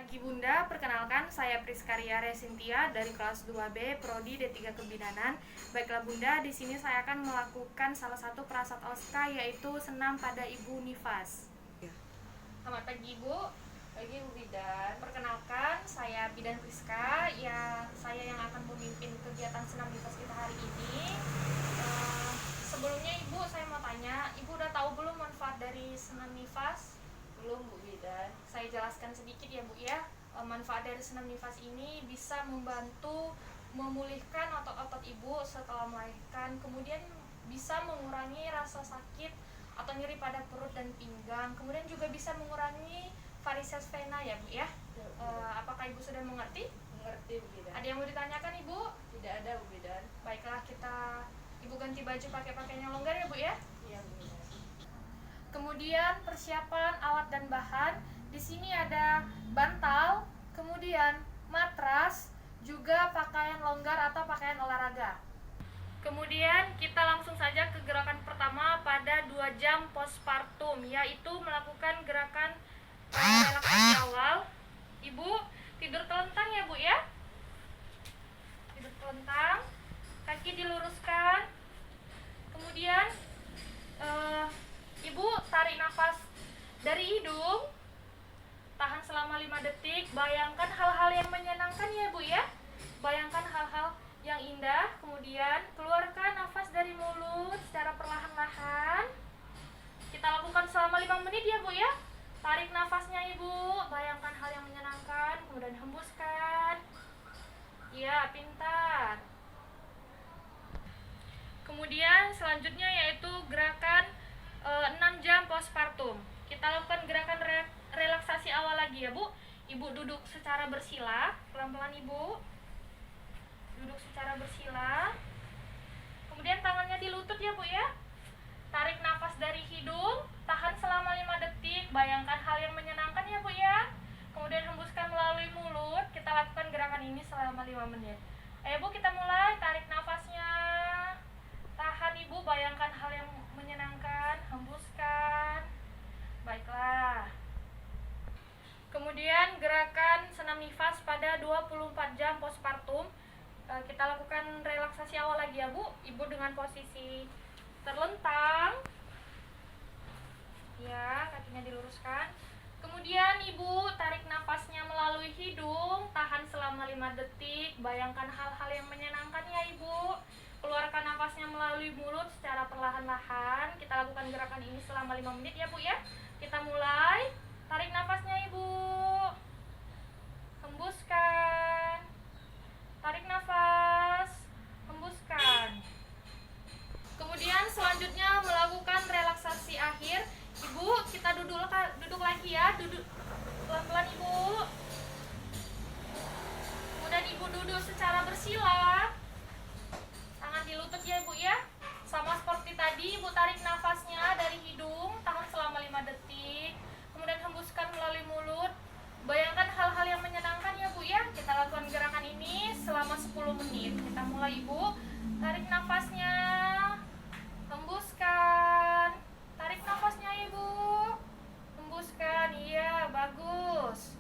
pagi Bunda, perkenalkan saya Priskaria Resintia dari kelas 2B Prodi D3 Kebidanan. Baiklah Bunda, di sini saya akan melakukan salah satu prasat Oska yaitu senam pada Ibu Nifas. Selamat pagi Ibu. Pagi Bu Bidan. Perkenalkan, saya Bidan Priska, ya saya yang akan memimpin kegiatan senam Nifas kita hari ini. Sebelumnya Ibu, saya mau tanya, Ibu udah tahu belum manfaat dari senam Nifas? Belum Bu Bidan. Saya jelaskan sedikit ya Bu ya. Manfaat dari senam nifas ini bisa membantu memulihkan otot-otot ibu setelah melahirkan, kemudian bisa mengurangi rasa sakit atau nyeri pada perut dan pinggang, kemudian juga bisa mengurangi varises vena ya Bu ya. Apakah Ibu sudah mengerti? Mengerti Bu Bidan. Ada yang mau ditanyakan Ibu? Tidak ada Bu Bidan. Baiklah, Ibu ganti baju pakai pakaian yang longgar ya Bu ya. Iya Bu Bidan. Kemudian persiapan alat dan bahan. Di sini ada bantal, kemudian matras, juga pakaian longgar atau pakaian olahraga. Kemudian kita langsung saja ke gerakan pertama pada 2 jam postpartum, yaitu melakukan gerakan relaksasi awal. Ibu tidur telentang ya Bu ya. Tidur telentang, kaki diluruskan. Kemudian Ibu tarik nafas dari hidung, tahan selama 5 detik. Bayangkan hal-hal yang menyenangkan ya Bu ya. Bayangkan hal-hal yang indah. Kemudian keluarkan nafas dari mulut secara perlahan-lahan. Kita lakukan selama 5 menit ya Bu ya. Tarik nafasnya Ibu, bayangkan hal yang menyenangkan, kemudian hembuskan. Ya, pintar. Kemudian selanjutnya yaitu gerakan 6 jam postpartum. Kita lakukan gerakan relaksasi awal lagi ya Bu. Ibu duduk secara bersila, pelan-pelan Ibu. Duduk secara bersila. Kemudian tangannya di lutut ya Bu ya. Tarik nafas dari hidung, tahan selama 5 detik. Bayangkan hal yang menyenangkan ya Bu ya. Kemudian hembuskan melalui mulut. Kita lakukan gerakan ini selama 5 menit. Ayo Bu, kita mulai. Tarik nafasnya. Tahan Ibu, bayangkan hal yang menyenangkan, hembuskan. Baiklah. Kemudian gerakan senam nifas pada 24 jam postpartum. Kita lakukan relaksasi awal lagi ya Bu. Ibu dengan posisi terlentang. Ya, kakinya diluruskan. Kemudian Ibu tarik nafasnya melalui hidung, tahan selama 5 detik. Bayangkan hal-hal yang menyenangkan ya Ibu. Keluarkan nafasnya melalui mulut secara perlahan-lahan. Kita lakukan gerakan ini selama 5 menit ya Bu ya. Kita mulai. Tarik nafasnya Ibu. Hembuskan. Tarik nafas. Hembuskan. Kemudian selanjutnya melakukan relaksasi akhir. Ibu, kita duduk lagi ya. Duduk pelan-pelan Ibu. Kemudian Ibu duduk secara bersila. Tangan di lutut ya Ibu ya. Sama seperti tadi, Ibu tarik nafasnya dari hidung, tahan selama 5 detik. Kemudian hembuskan melalui mulut. Bayangkan hal-hal yang menyenangkan ya Bu ya. Kita lakukan gerakan ini selama 10 menit. Kita mulai Ibu. Tarik nafasnya. Hembuskan. Tarik nafasnya Ibu. Hembuskan. Iya, bagus.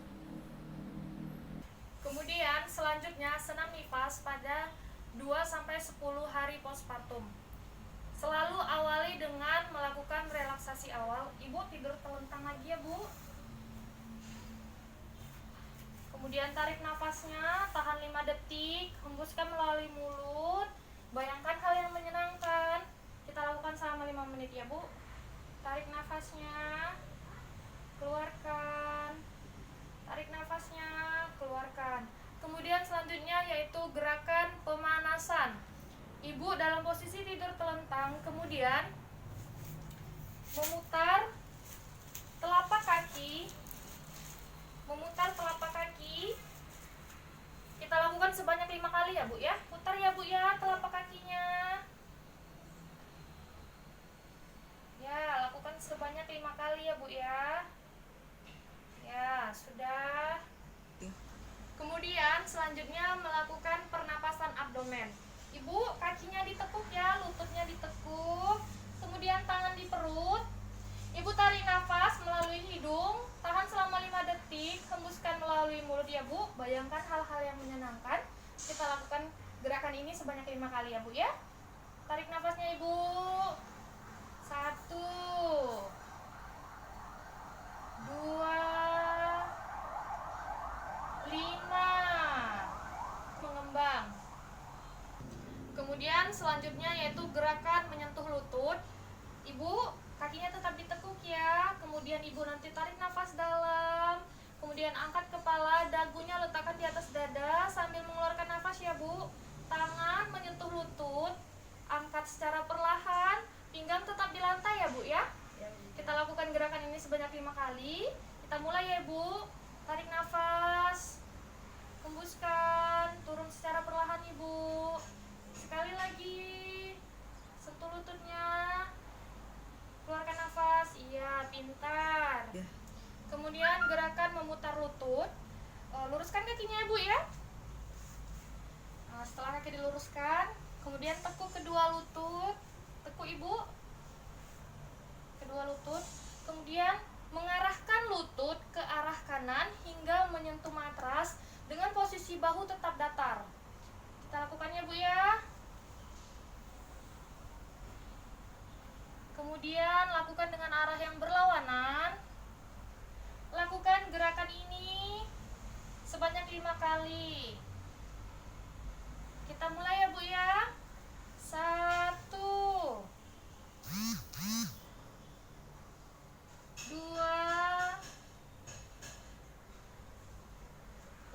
Kemudian selanjutnya senam nifas pada 2-10 hari postpartum. Selalu awali dengan melakukan relaksasi awal. Ibu tidur telentang lagi ya Bu. Kemudian tarik nafasnya, tahan 5 detik, hembuskan melalui mulut. Bayangkan hal yang menyenangkan. Kita lakukan selama 5 menit ya Bu. Tarik nafasnya, keluarkan. Tarik nafasnya, keluarkan. Kemudian selanjutnya yaitu gerakan pemanasan. Ibu dalam posisi tidur telentang, kemudian memutar telapak kaki. Kita lakukan sebanyak 5 kali ya Bu ya. Putar ya Bu ya telapak kakinya. Ya, lakukan sebanyak 5 kali ya Bu ya. Ya, sudah. Kemudian selanjutnya melakukan pernapasan abdomen. Ibu kakinya ditekuk ya, lututnya ditekuk. Kemudian tangan di perut. Ibu tarik nafas melalui hidung, Tahan selama 5 detik, hembuskan melalui mulut ya Bu. Bayangkan hal-hal yang menyenangkan. Kita lakukan gerakan ini sebanyak 5 kali ya Bu ya. Tarik nafasnya Ibu. 1, 2, 5. Mengembang. Kemudian selanjutnya yaitu gerakan menyentuh lutut. Ibu, kakinya tetap ditekuk ya. Kemudian Ibu nanti tarik nafas dalam. Kemudian angkat kepala, dagunya letakkan di atas dada sambil mengeluarkan nafas ya Bu. Tangan menyentuh lutut, angkat secara perlahan, pinggang tetap di lantai ya Bu ya. Kita lakukan gerakan ini sebanyak 5 kali. Kita mulai ya Bu. Tarik nafas, hembuskan, turun secara perlahan Ibu. Sekali lagi, sentuh lututnya, keluarkan nafas. Iya, pintar. Kemudian gerakan memutar lutut. Luruskan kakinya Ibu ya. Setelah kaki diluruskan, kemudian tekuk kedua lutut. Tekuk Ibu, kedua lutut. Kemudian mengarahkan lutut ke arah kanan hingga menyentuh matras dengan posisi bahu tetap datar. Kita lakukannya Bu ya. Kemudian lakukan dengan arah yang berlawanan. Lakukan gerakan ini sebanyak 5 kali. Kita mulai ya Bu ya. 1, 2,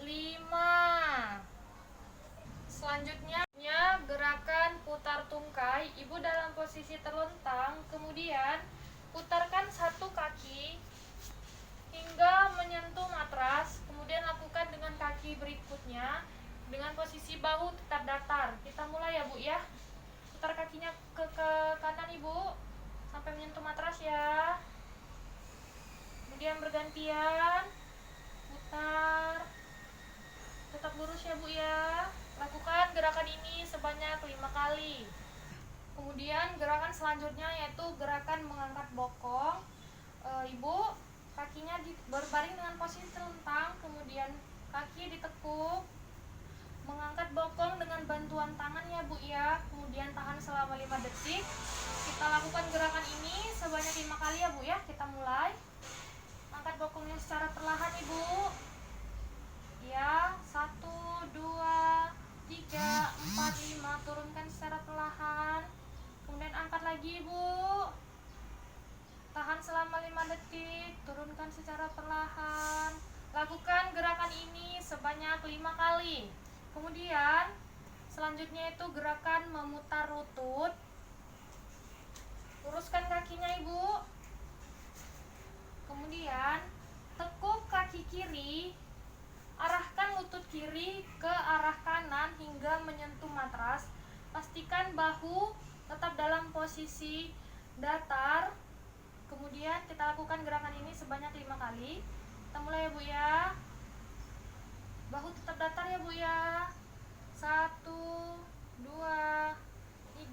5. Selanjutnya gerakan putar tungkai. Ibu dalam posisi terlentang, kemudian putarkan satu kaki hingga menyentuh matras. Kemudian lakukan dengan kaki berikutnya dengan posisi bahu tetap datar. Kita mulai ya Bu ya. Putar kakinya ke kanan Ibu sampai menyentuh matras ya. Kemudian bergantian putar, tetap lurus ya Bu ya. Lakukan gerakan ini sebanyak 5 kali. Kemudian gerakan selanjutnya yaitu gerakan mengangkat bokong. Ibu, kakinya berbaring dengan posisi telentang, kemudian kaki ditekuk. Mengangkat bokong dengan bantuan tangan ya Bu ya. Kemudian tahan selama 5 detik. Kita lakukan gerakan ini sebanyak 5 kali ya Bu ya. Kita mulai. Angkat bokongnya secara perlahan Ibu. Ya, 1, 2, 3, 4, 5. Turunkan secara perlahan. Kemudian angkat lagi Ibu. Tahan selama 5 detik. Turunkan secara perlahan. Lakukan gerakan ini sebanyak 5 kali. Kemudian selanjutnya itu gerakan memutar lutut. Luruskan kakinya Ibu. Kemudian tekuk kaki kiri. Arahkan lutut kiri ke arah kanan hingga menyentuh matras. Pastikan bahu tetap dalam posisi datar. Kemudian kita lakukan gerakan ini sebanyak 5 kali. Kita mulai ya Bu ya. Bahu tetap datar ya Bu ya. 1, 2,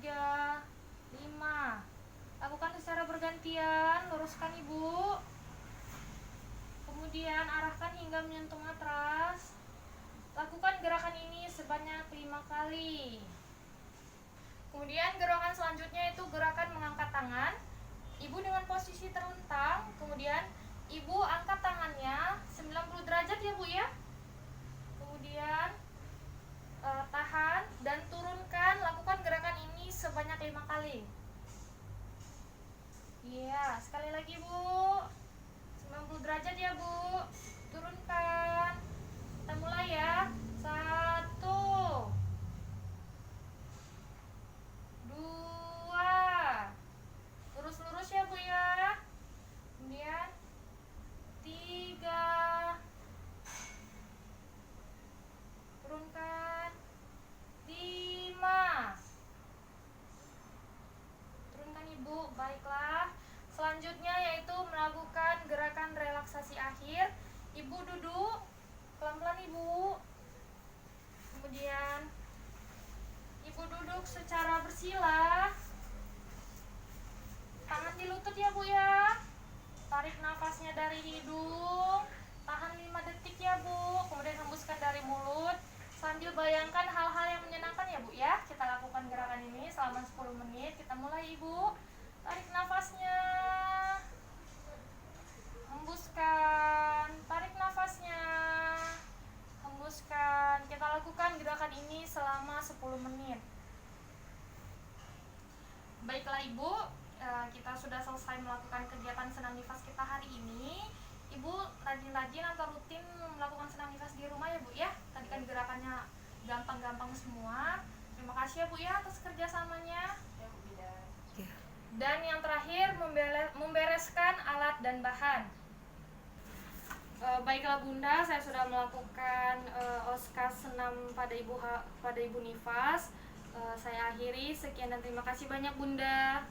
3, 5. Lakukan secara bergantian. Luruskan Ibu. Kemudian arahkan hingga menyentuh matras. Lakukan gerakan ini sebanyak 5 kali. Kemudian gerakan selanjutnya itu gerakan mengangkat tangan. Ibu dengan posisi terlentang, kemudian Ibu angkat tangannya 90 derajat ya Bu ya. Kemudian tahan dan turunkan. Lakukan gerakan ini sebanyak 5 kali. Iya, sekali lagi Bu. 90 derajat ya Bu. Turunkan. Kita mulai ya. 1, 2. Lurus-lurus ya Bu ya. Kemudian 3, sudah selesai melakukan kegiatan senam nifas kita hari ini, Ibu rajin-rajin atau rutin melakukan senam nifas di rumah ya Bu ya. Tadi kan gerakannya gampang-gampang semua. Terima kasih ya Bu ya atas kerjasamanya. Ya Bu Bidan. Dan yang terakhir membereskan alat dan bahan. Baiklah Bunda, saya sudah melakukan oskas senam pada Ibu Nifas. Saya akhiri, sekian dan terima kasih banyak Bunda.